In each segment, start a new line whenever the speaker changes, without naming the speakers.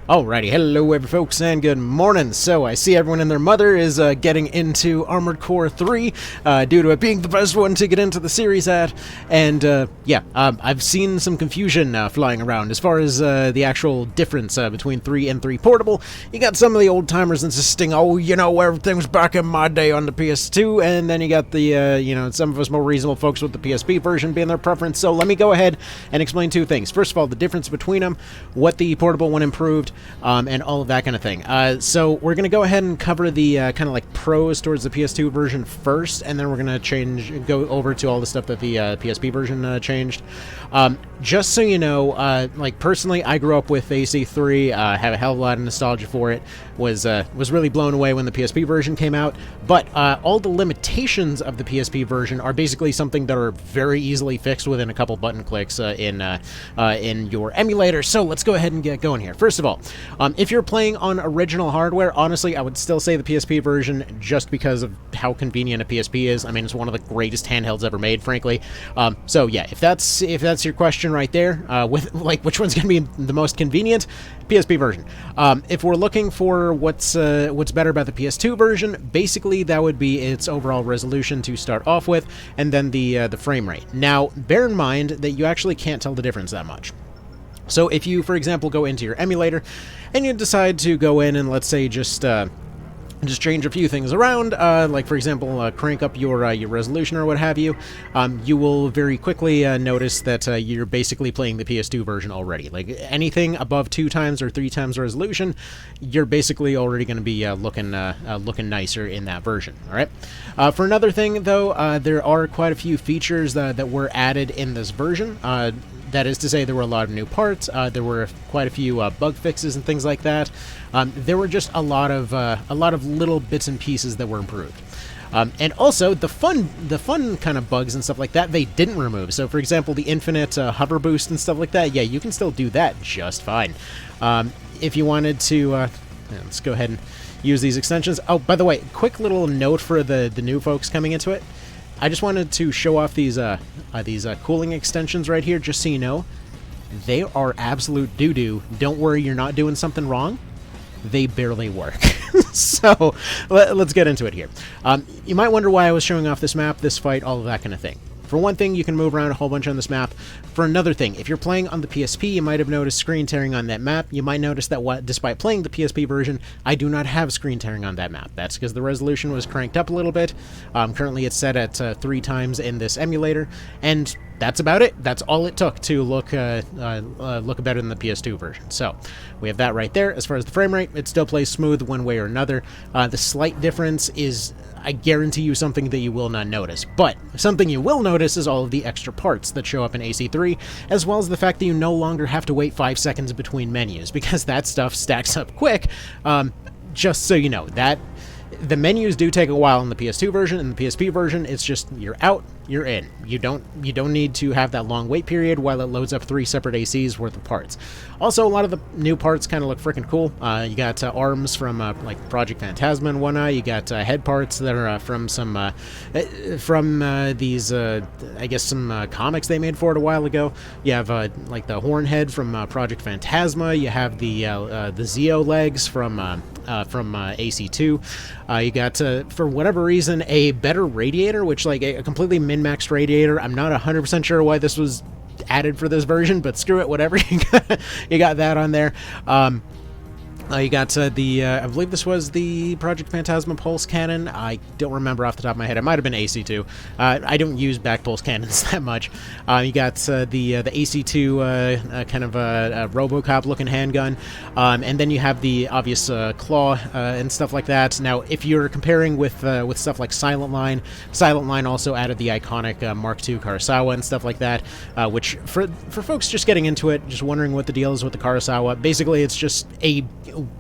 Alrighty, hello every folks and good morning. So I see everyone and their mother is getting into Armored Core 3 due to it being the best one to get into the series at. And I've seen some confusion flying around as far as the actual difference between 3 and 3 Portable. You got some of the old timers insisting, oh, you know, everything was back in my day on the PS2, and then you got the, some of us more reasonable folks with the PSP version being their preference. So let me go ahead and explain two things. First of all, the difference between them, what the Portable one improved, and all of that kind of thing. So we're going to go ahead and cover the kind of like pros towards the PS2 version first, and then we're going to go over to all the stuff that the PSP version changed. Just so you know, like personally, I grew up with AC3, have a hell of a lot of nostalgia for it, was really blown away when the PSP version came out, but all the limitations of the PSP version are basically something that are very easily fixed within a couple button clicks in your emulator. So let's go ahead and get going here. First of all, if you're playing on original hardware, honestly, I would still say the PSP version just because of how convenient a PSP is. I mean, it's one of the greatest handhelds ever made, frankly. So yeah, if that's your question right there, with like which one's going to be the most convenient, PSP version. If we're looking for what's better about the PS2 version, basically that would be its overall resolution to start off with, and then the frame rate. Now, bear in mind that you actually can't tell the difference that much. So if you, for example, go into your emulator and you decide to go in and, let's say, just change a few things around, like, for example, crank up your resolution or what have you, you will very quickly notice that you're basically playing the PS2 version already. Like, anything above 2 times or 3 times resolution, you're basically already going to be looking nicer in that version, all right? For another thing, though, there are quite a few features that were added in this version. That is to say, there were a lot of new parts, there were quite a few bug fixes and things like that. There were just a lot of little bits and pieces that were improved. And also, the fun kind of bugs and stuff like that, they didn't remove. So, for example, the infinite hover boost and stuff like that, yeah, you can still do that just fine. If you wanted to, let's go ahead and use these extensions. Oh, by the way, quick little note for the new folks coming into it. I just wanted to show off these cooling extensions right here, just so you know. They are absolute doo-doo. Don't worry, you're not doing something wrong. They barely work. So, let's get into it here. You might wonder why I was showing off this map, this fight, all of that kind of thing. For one thing, you can move around a whole bunch on this map. For another thing, if you're playing on the PSP, you might have noticed screen tearing on that map. You might notice that despite playing the PSP version, I do not have screen tearing on that map. That's because the resolution was cranked up a little bit. Currently, it's set at 3 times in this emulator, and that's about it. That's all it took to look better than the PS2 version. So, we have that right there. As far as the frame rate, it still plays smooth one way or another. The slight difference is, I guarantee you, something that you will not notice. But something you will notice is all of the extra parts that show up in AC3, as well as the fact that you no longer have to wait 5 seconds between menus, because that stuff stacks up quick. Just so you know, that the menus do take a while in the PS2 version. In the PSP version, it's just you're out, you're in. You don't need to have that long wait period while it loads up 3 separate ACs worth of parts. Also, a lot of the new parts kind of look freaking cool. You got arms from like Project Phantasma and whatnot. You got head parts that are from these I guess some comics they made for it a while ago. You have like the horn head from Project Phantasma. You have the Zeo legs from AC2. You got, for whatever reason, a better radiator, which, like, a completely min-maxed radiator. I'm not 100% sure why this was added for this version, but screw it, whatever. You got that on there. You got I believe this was the Project Phantasma pulse cannon. I don't remember off the top of my head. It might have been AC2. I don't use back pulse cannons that much. You got the AC2 kind of a RoboCop-looking handgun, and then you have the obvious claw and stuff like that. Now, if you're comparing with stuff like Silent Line also added the iconic Mark II Kurosawa and stuff like that, which for folks just getting into it, just wondering what the deal is with the Kurosawa, basically it's just a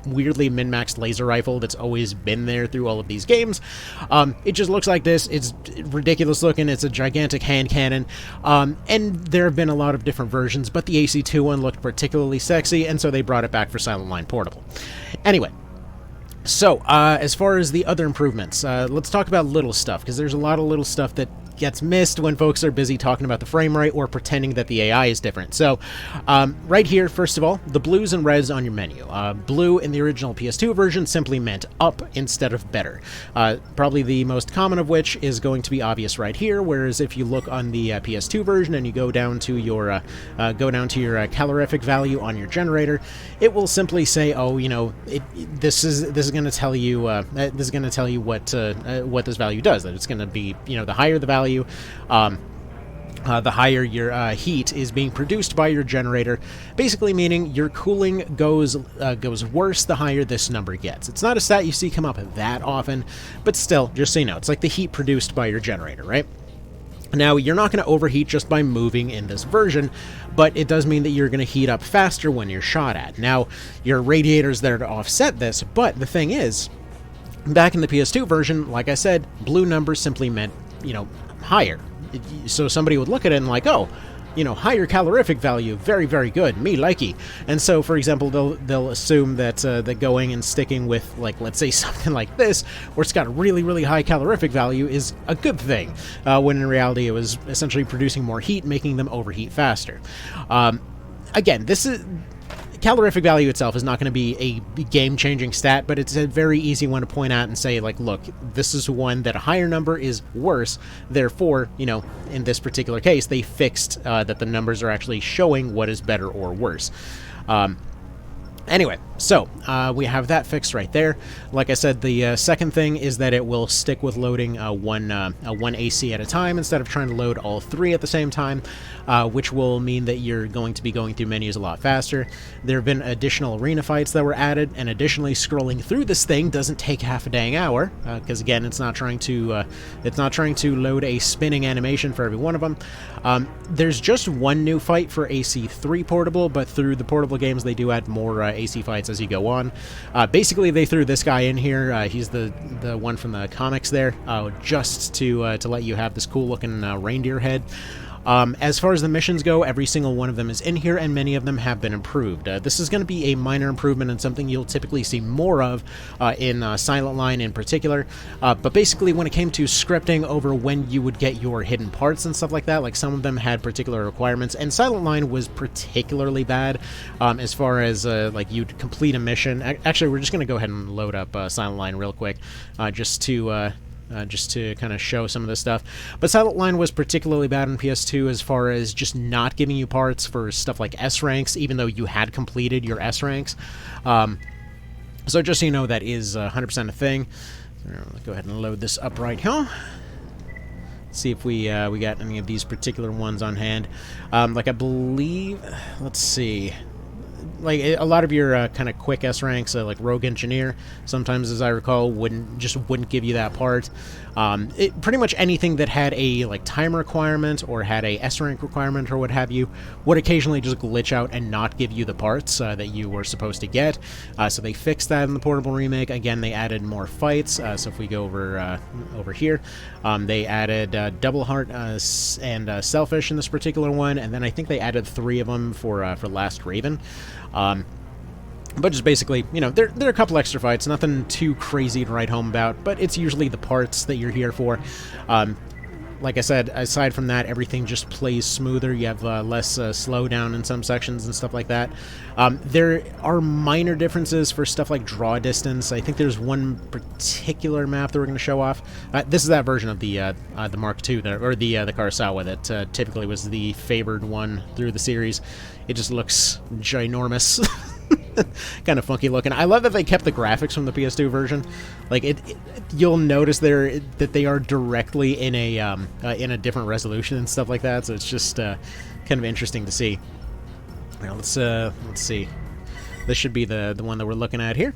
weirdly min-maxed laser rifle that's always been there through all of these games. It just looks like this. It's ridiculous looking. It's a gigantic hand cannon, and there have been a lot of different versions, but the AC2 one looked particularly sexy, and so they brought it back for Silent Line Portable. Anyway, so as far as the other improvements, let's talk about little stuff, because there's a lot of little stuff that gets missed when folks are busy talking about the frame rate or pretending that the AI is different. So right here, first of all, the blues and reds on your menu. Blue in the original PS2 version simply meant up instead of better. Probably the most common of which is going to be obvious right here, whereas if you look on the PS2 version and you go down to your calorific value on your generator, it will simply say, oh, you know, this is going to tell you what this value does. That it's going to be, you know, the higher the value, the higher your heat is being produced by your generator, basically meaning your cooling goes worse the higher this number gets. It's not a stat you see come up that often, but still, just so you know, it's like the heat produced by your generator, right? Now, you're not going to overheat just by moving in this version, but it does mean that you're going to heat up faster when you're shot at. Now, your radiator's there to offset this, but the thing is, back in the PS2 version, like I said, blue numbers simply meant, you know, higher. So somebody would look at it and like, oh, you know, higher calorific value, very, very good, me likey. And so, for example, they'll assume that that going and sticking with, like, let's say something like this, where it's got a really, really high calorific value, is a good thing, when in reality it was essentially producing more heat, making them overheat faster. Again, calorific value itself is not going to be a game-changing stat, but it's a very easy one to point out and say, like, look, this is one that a higher number is worse, therefore, you know, in this particular case, they fixed that the numbers are actually showing what is better or worse. Anyway, so we have that fixed right there. Like I said, the second thing is that it will stick with loading one AC at a time instead of trying to load all three at the same time, which will mean that you're going to be going through menus a lot faster. There have been additional arena fights that were added, and additionally, scrolling through this thing doesn't take half a dang hour, because again, it's not trying to load a spinning animation for every one of them. There's just one new fight for AC3 Portable, but through the Portable games, they do add more AC fights as you go on. Basically, they threw this guy in here. He's the one from the comics there, just to let you have this cool looking reindeer head. As far as the missions go, every single one of them is in here, and many of them have been improved. This is going to be a minor improvement and something you'll typically see more of in Silent Line in particular. But basically, when it came to scripting over when you would get your hidden parts and stuff like that, like some of them had particular requirements, and Silent Line was particularly bad as far as like you'd complete a mission. Actually, we're just going to go ahead and load up Silent Line real quick just to kind of show some of this stuff. But Silent Line was particularly bad on PS2 as far as just not giving you parts for stuff like S ranks, even though you had completed your S ranks. So just so you know, that is 100% a thing. Let's go ahead and load this up right here. See if we got any of these particular ones on hand. Like I believe, let's see. Like a lot of your kind of quick S ranks, like Rogue Engineer, sometimes, as I recall, wouldn't give you that part. Pretty much anything that had a like time requirement or had a S rank requirement or what have you would occasionally just glitch out and not give you the parts that you were supposed to get. So they fixed that in the Portable remake. Again, they added more fights. So if we go over here, they added Double Heart and Selfish in this particular one, and then I think they added 3 of them for Last Raven. But just basically, you know, there are a couple extra fights, nothing too crazy to write home about, but it's usually the parts that you're here for. Like I said, aside from that, everything just plays smoother. You have less slowdown in some sections and stuff like that. There are minor differences for stuff like draw distance. I think there's one particular map that we're going to show off. This is that version of the Mark II, or the Kurosawa that typically was the favored one through the series. It just looks ginormous. Kind of funky looking. I love that they kept the graphics from the PS2 version. Like you'll notice there that they are directly in a different resolution and stuff like that. So it's just kind of interesting to see. Now let's see. This should be the one that we're looking at here.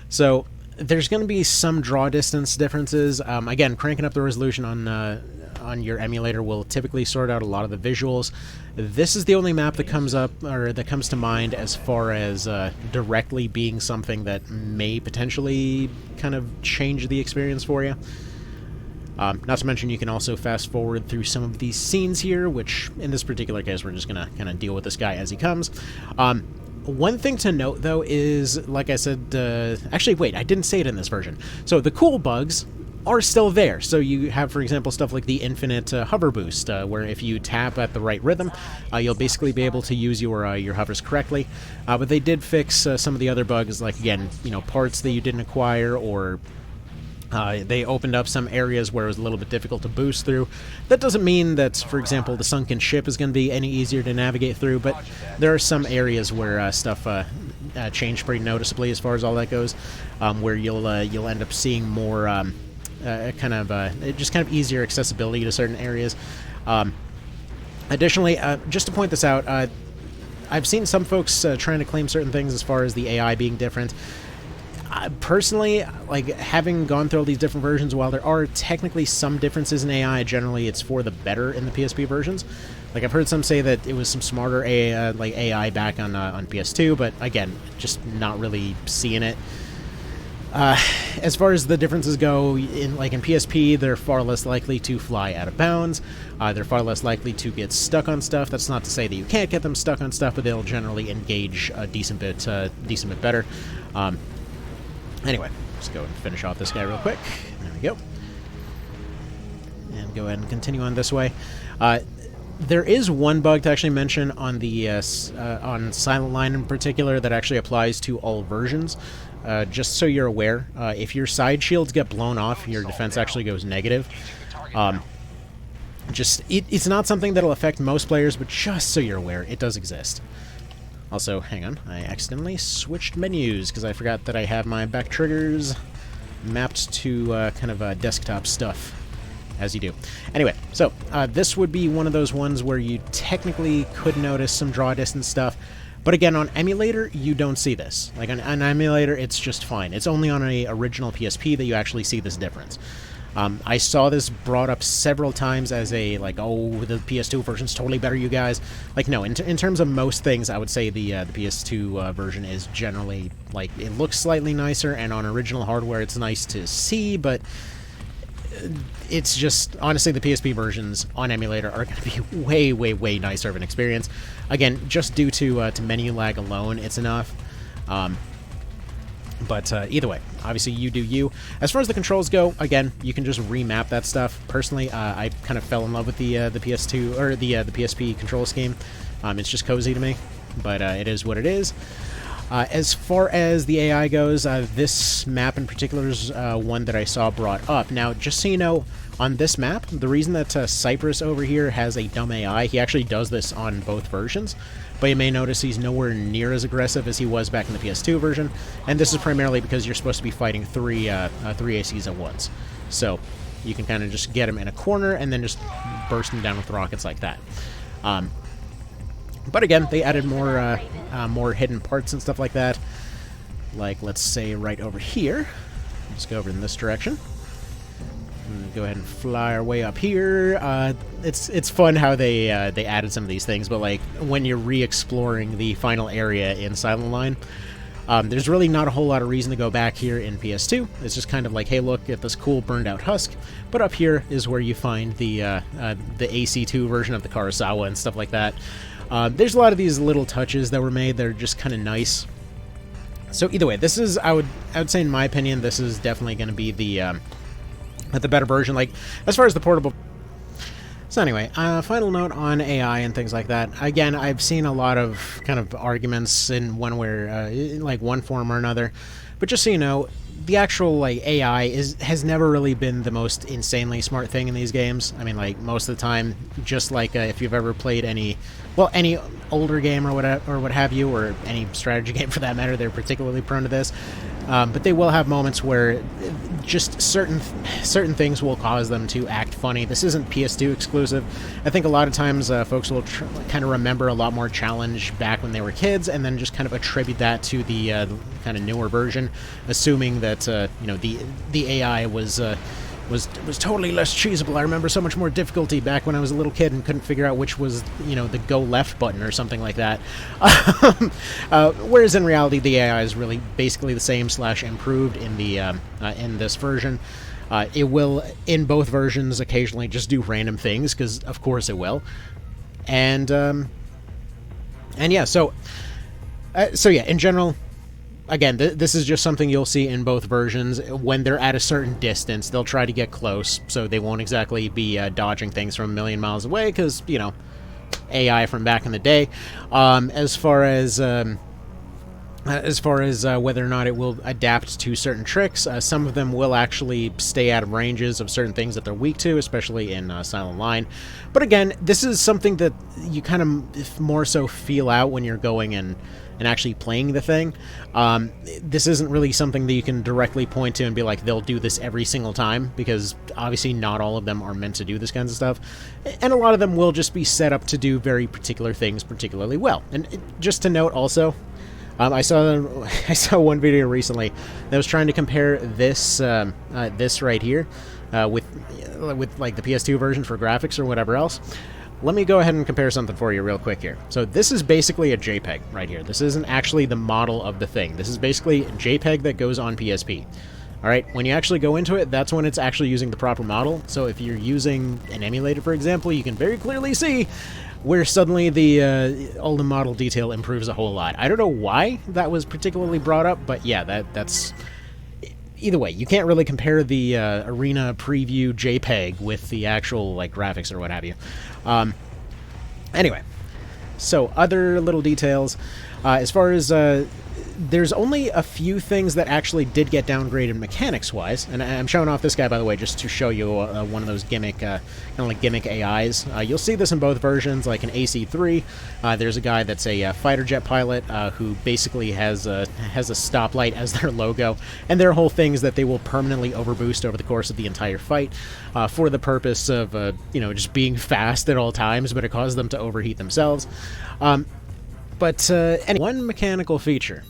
So there's going to be some draw distance differences. Again, cranking up the resolution on your emulator will typically sort out a lot of the visuals. This is the only map that comes up, or that comes to mind as far as directly being something that may potentially kind of change the experience for you. Not to mention, you can also fast forward through some of these scenes here, which in this particular case, we're just going to kind of deal with this guy as he comes. One thing to note, though, is, like I said, actually, wait, I didn't say it in this version. So the cool bugs are still there. So you have, for example, stuff like the infinite hover boost, where if you tap at the right rhythm, you'll basically be able to use your hovers correctly. But they did fix some of the other bugs, like, again, parts that you didn't acquire, or they opened up some areas where it was a little bit difficult to boost through. That doesn't mean that, for example, the sunken ship is going to be any easier to navigate through, but there are some areas where stuff changed pretty noticeably as far as all that goes, where you'll end up seeing more just kind of easier accessibility to certain areas. Additionally, just to point this out, I've seen some folks trying to claim certain things as far as the AI being different. Personally, like, having gone through all these different versions, while there are technically some differences in AI, generally it's for the better in the PSP versions. Like, I've heard some say that it was some smarter AI back on PS2, but again, just not really seeing it. As far as the differences go, in PSP, they're far less likely to fly out of bounds. They're far less likely to get stuck on stuff. That's not to say that you can't get them stuck on stuff, but they'll generally engage a decent bit better. Anyway, let's go and finish off this guy real quick. There we go. And go ahead and continue on this way. There is one bug to actually mention on the on Silent Line in particular that actually applies to all versions. Just so you're aware, if your side shields get blown off, your defense actually goes negative. It's not something that'll affect most players, but just so you're aware, it does exist. Also, hang on, I accidentally switched menus because I forgot that I have my back triggers mapped to desktop stuff, as you do. Anyway, so this would be one of those ones where you technically could notice some draw distance stuff, but again, on emulator, you don't see this. Like, on emulator, it's just fine. It's only on an original PSP that you actually see this difference. I saw this brought up several times as a, oh, the PS2 version's totally better, you guys. Like, no, in terms of most things, I would say the PS2 version is generally, it looks slightly nicer, and on original hardware it's nice to see, but it's just, honestly, the PSP versions on emulator are going to be way, way, way nicer of an experience. Again, just due to menu lag alone, it's enough. But either way, obviously you do you. As far as the controls go, again, you can just remap that stuff. Personally, I kind of fell in love with the PS2 or the PSP control scheme. It's just cozy to me, but it is what it is. As far as the AI goes, this map in particular is one that I saw brought up. Now, just so you know, on this map, the reason that Cypress over here has a dumb AI, he actually does this on both versions, but you may notice he's nowhere near as aggressive as he was back in the PS2 version, and this is primarily because you're supposed to be fighting three ACs at once. So you can kind of just get him in a corner and then just burst him down with rockets like that. But again, they added more hidden parts and stuff like that. Like, let's say right over here. Let's go over in this direction. Go ahead and fly our way up here. It's fun how they added some of these things, but like when you're re-exploring the final area in Silent Line, there's really not a whole lot of reason to go back here in PS2. It's just kind of like, hey, look at this cool burned out husk. But up here is where you find the AC2 version of the Kurosawa and stuff like that. There's a lot of these little touches that were made that are just kind of nice. So either way, this is, I would say, in my opinion, this is definitely going to be the better version. Like, as far as the portable. So anyway, final note on AI and things like that. Again, I've seen a lot of kind of arguments in one one form or another. But just so you know, the actual AI has never really been the most insanely smart thing in these games. I mean, most of the time, just if you've ever played any older game or what have you, or any strategy game for that matter, they're particularly prone to this. But they will have moments where just certain things will cause them to act funny. This isn't PS2 exclusive. I think a lot of times folks will kind of remember a lot more challenge back when they were kids, and then just kind of attribute that to the kind of newer version, assuming that the AI was totally less cheesable. I remember so much more difficulty back when I was a little kid and couldn't figure out which was, the go left button or something like that. Whereas in reality, the AI is really basically the same / improved in the in this version. It will, in both versions, occasionally just do random things, because of course it will. And yeah, so yeah, in general, again, this is just something you'll see in both versions. When they're at a certain distance, they'll try to get close, so they won't exactly be dodging things from a million miles away, because, you know, AI from back in the day. As far as whether or not it will adapt to certain tricks, some of them will actually stay out of ranges of certain things that they're weak to, especially in Silent Line. But again, this is something that you kind of more so feel out when you're going and actually playing the thing. This isn't really something that you can directly point to and be like, they'll do this every single time, because obviously not all of them are meant to do this kinds of stuff. And a lot of them will just be set up to do very particular things particularly well. And just to note also, I saw one video recently that was trying to compare this this right here with like the PS2 version for graphics or whatever else. Let me go ahead and compare something for you real quick here. So this is basically a JPEG right here. This isn't actually the model of the thing. This is basically a JPEG that goes on PSP. Alright, when you actually go into it, that's when it's actually using the proper model. So if you're using an emulator, for example, you can very clearly see where suddenly all the model detail improves a whole lot. I don't know why that was particularly brought up, but yeah, that's... Either way, you can't really compare the Arena preview JPEG with the actual like graphics or what have you. Anyway, so other little details. As far as there's only a few things that actually did get downgraded mechanics-wise, and I'm showing off this guy, by the way, just to show you one of those gimmick, kind of like gimmick AIs. You'll see this in both versions, like in AC3. There's a guy that's a fighter jet pilot who basically has a stoplight as their logo, and their whole thing is that they will permanently overboost over the course of the entire fight for the purpose of, you know, just being fast at all times, but it causes them to overheat themselves. Anyway, one mechanical feature.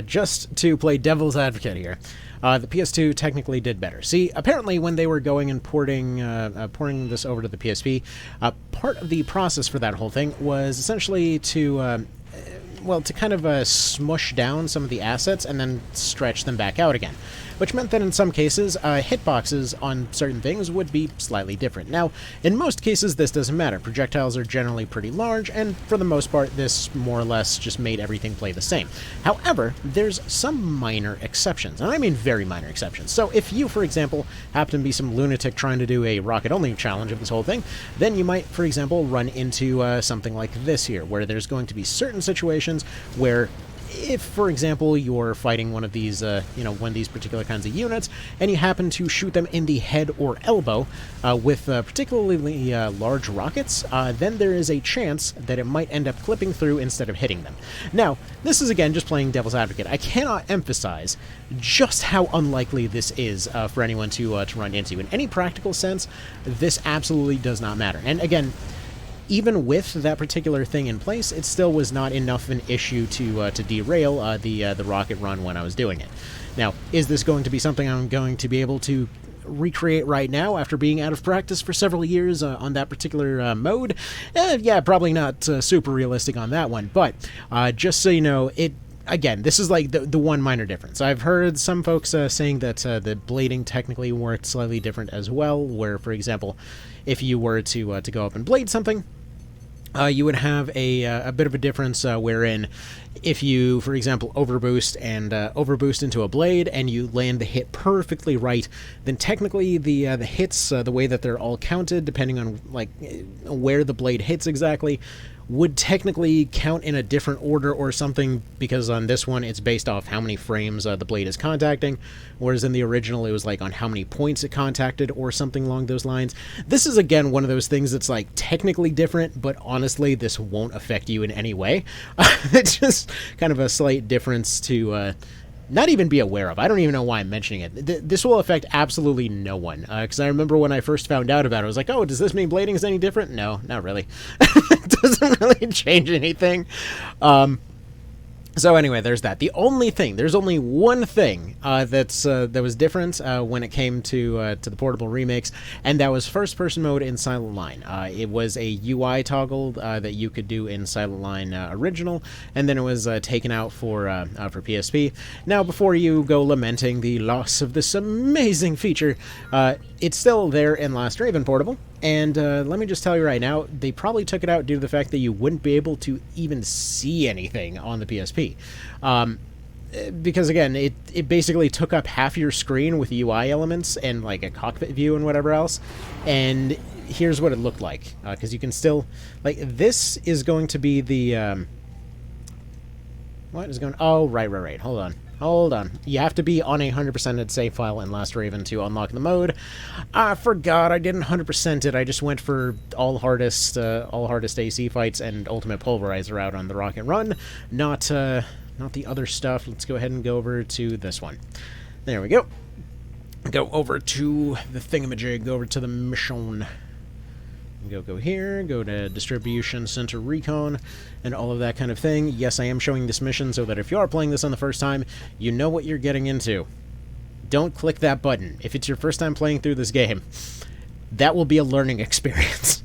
Just to play devil's advocate here, the PS2 technically did better. See, apparently when they were going and porting this over to the PSP, part of the process for that whole thing was essentially to kind of smush down some of the assets and then stretch them back out again, which meant that in some cases, hitboxes on certain things would be slightly different. Now, in most cases, this doesn't matter. Projectiles are generally pretty large, and for the most part, this more or less just made everything play the same. However, there's some minor exceptions, and I mean very minor exceptions. So if you, for example, happen to be some lunatic trying to do a rocket-only challenge of this whole thing, then you might, for example, run into something like this here, where there's going to be certain situations where if, for example, you're fighting one of these, one of these particular kinds of units, and you happen to shoot them in the head or elbow with particularly large rockets, then there is a chance that it might end up clipping through instead of hitting them. Now, this is, again, just playing devil's advocate. I cannot emphasize just how unlikely this is for anyone to run into. In any practical sense, this absolutely does not matter. And, again, even with that particular thing in place, it still was not enough of an issue to derail the rocket run when I was doing it. Now, is this going to be something I'm going to be able to recreate right now after being out of practice for several years on that particular mode? Yeah, probably not super realistic on that one, but just so you know, again, this is like the one minor difference. I've heard some folks saying that the blading technically worked slightly different as well, where, for example, if you were to go up and blade something, you would have a bit of a difference wherein if you, for example, overboost into a blade and you land the hit perfectly right, then technically the hits, the way that they're all counted, depending on like where the blade hits exactly, would technically count in a different order or something, because on this one it's based off how many frames the blade is contacting, whereas in the original it was like on how many points it contacted or something along those lines. This is, again, one of those things that's like technically different, but honestly this won't affect you in any way. It's just kind of a slight difference to not even be aware of. I don't even know why I'm mentioning it. This will affect absolutely no one, because I remember when I first found out about it, I was like, oh, does this mean blading is any different? No, not really. It doesn't really change anything. So anyway, there's that. There's only one thing that was different when it came to the portable remakes, and that was first-person mode in Silent Line. It was a UI toggle that you could do in Silent Line original, and then it was taken out for PSP. Now, before you go lamenting the loss of this amazing feature, it's still there in Last Raven Portable. And let me just tell you right now, they probably took it out due to the fact that you wouldn't be able to even see anything on the PSP. because again, it basically took up half your screen with UI elements and like a cockpit view and whatever else, and here's what it looked like, because you can still, like, this is going to be the, what is going, oh, right, hold on, you have to be on a 100%ed save file in Last Raven to unlock the mode. I forgot I didn't 100% it, I just went for all hardest AC fights and ultimate pulverizer out on the Rocket Run, not the other stuff. Let's go ahead and go over to this one. There we go. Go over to the thingamajig, go over to the mission. Go here, go to Distribution Center Recon, and all of that kind of thing. Yes, I am showing this mission so that if you are playing this on the first time, you know what you're getting into. Don't click that button. If it's your first time playing through this game, that will be a learning experience.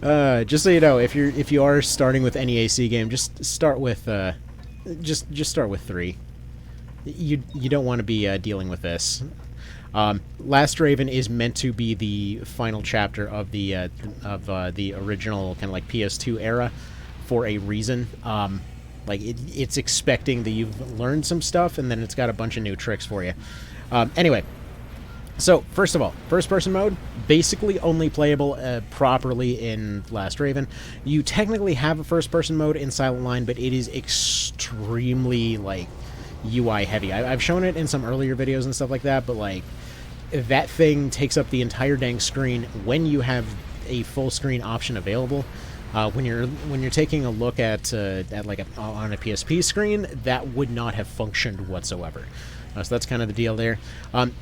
Just so you know, if you are starting with any AC game, just start with just start with 3. You don't want to be dealing with this. Last Raven is meant to be the final chapter of the original kind of like PS2 era for a reason. Like it's expecting that you've learned some stuff, and then it's got a bunch of new tricks for you. Anyway. So, first of all, first-person mode, basically only playable properly in Last Raven. You technically have a first-person mode in Silent Line, but it is extremely, like, UI heavy. I've shown it in some earlier videos and stuff like that, but, like, that thing takes up the entire dang screen when you have a full-screen option available. When you're taking a look at like on a PSP screen, that would not have functioned whatsoever. So that's kind of the deal there.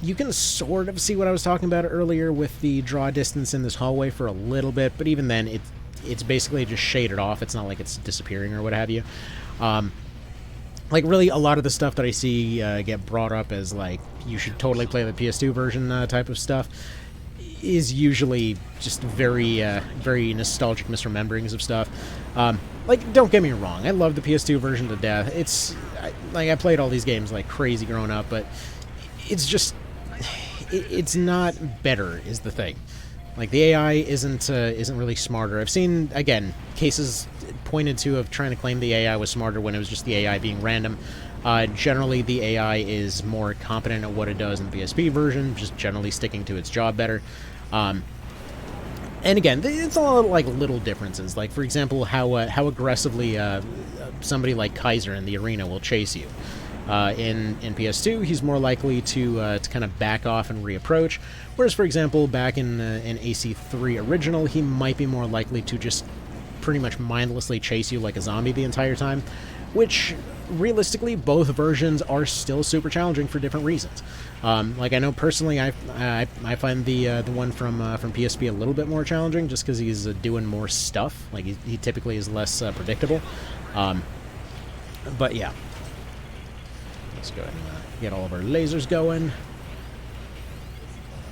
You can sort of see what I was talking about earlier with the draw distance in this hallway for a little bit, but even then, it's basically just shaded off. It's not like it's disappearing or what have you. Like, really, a lot of the stuff that I see get brought up as, like, you should totally play the PS2 version type of stuff is usually just very, very nostalgic misrememberings of stuff. Like, don't get me wrong, I love the PS2 version to death. I played all these games like crazy growing up, but it's just, it's not better, is the thing. Like, the AI isn't really smarter. I've seen, again, cases pointed to of trying to claim the AI was smarter when it was just the AI being random. Generally, the AI is more competent at what it does in the PSP version, just generally sticking to its job better. And again, it's all like little differences. Like, for example, how aggressively somebody like Kaiser in the arena will chase you. In PS2, he's more likely to kind of back off and reapproach, whereas, for example, back in AC3 original, he might be more likely to just pretty much mindlessly chase you like a zombie the entire time, which, realistically, both versions are still super challenging for different reasons. Like, I know personally, I find the one from PSP a little bit more challenging, just because he's doing more stuff. Like, he typically is less predictable. But yeah. Let's go ahead and get all of our lasers going.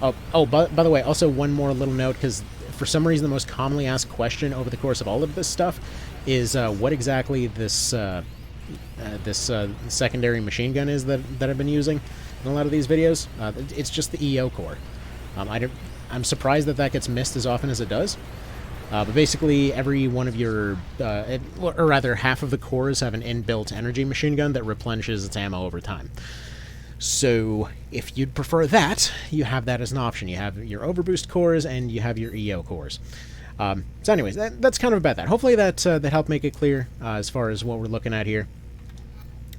Oh, by the way, also one more little note, because for some reason the most commonly asked question over the course of all of this stuff is what exactly this secondary machine gun is that I've been using in a lot of these videos. It's just the EO core. I'm surprised that gets missed as often as it does. But basically, every one of your, or rather, half of the cores have an inbuilt energy machine gun that replenishes its ammo over time. So, if you'd prefer that, you have that as an option. You have your overboost cores, and you have your EO cores. So anyways, that's kind of about that. Hopefully that helped make it clear as far as what we're looking at here.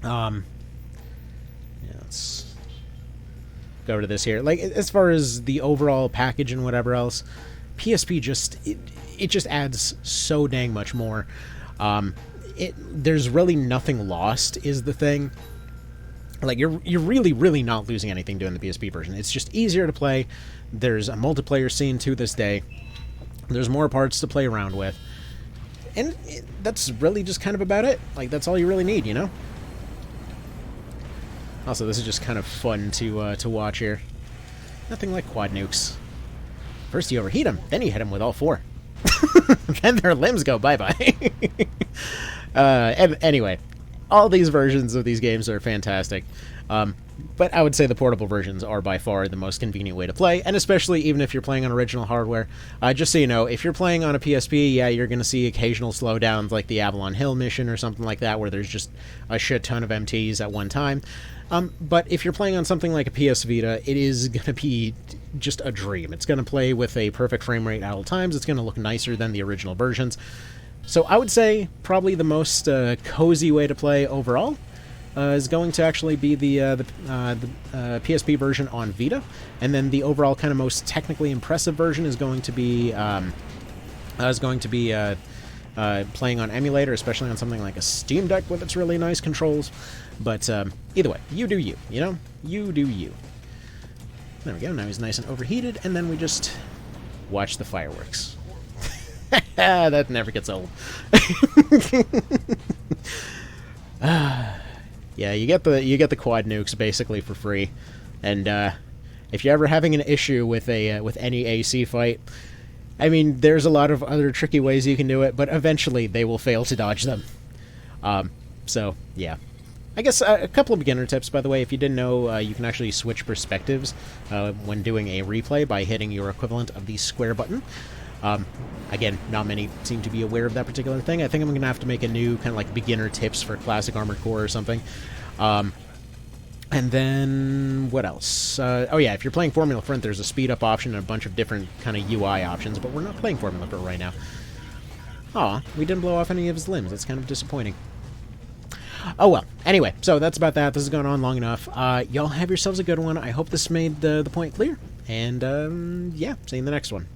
Yeah, let's go over to this here. Like, as far as the overall package and whatever else, PSP just... It just adds so dang much more. There's really nothing lost, is the thing. Like, you're really, really not losing anything doing the PSP version. It's just easier to play. There's a multiplayer scene to this day. There's more parts to play around with. And that's really just kind of about it. Like, that's all you really need, you know? Also, this is just kind of fun to watch here. Nothing like quad nukes. First you overheat them, then you hit them with all 4. Then their limbs go bye-bye. Anyway, all these versions of these games are fantastic. But I would say the portable versions are by far the most convenient way to play, and especially even if you're playing on original hardware. Just so you know, if you're playing on a PSP, yeah, you're going to see occasional slowdowns like the Avalon Hill mission or something like that, where there's just a shit ton of MTs at one time. But if you're playing on something like a PS Vita, it is going to be just a dream. It's going to play with a perfect frame rate at all times. It's going to look nicer than the original versions. So I would say probably the most cozy way to play overall is going to actually be the PSP version on Vita, and then the overall kind of most technically impressive version is going to be playing on emulator, especially on something like a Steam Deck with its really nice controls. But either way, you do you, you know? You do you. There we go, now he's nice and overheated, and then we just watch the fireworks. That never gets old. Yeah, you get the quad nukes basically for free, and if you're ever having an issue with any AC fight, I mean, there's a lot of other tricky ways you can do it, but eventually they will fail to dodge them. So yeah, I guess a couple of beginner tips, by the way. If you didn't know, you can actually switch perspectives when doing a replay by hitting your equivalent of the square button. Again, not many seem to be aware of that particular thing. I think I'm going to have to make a new kind of like beginner tips for classic Armored Core or something. And then, what else? Oh yeah, if you're playing Formula Front, there's a speed up option and a bunch of different kind of UI options, but we're not playing Formula Front right now. Aw, we didn't blow off any of his limbs. That's kind of disappointing. Oh well, anyway, so that's about that. This has gone on long enough. Y'all have yourselves a good one. I hope this made the point clear. And, yeah, see you in the next one.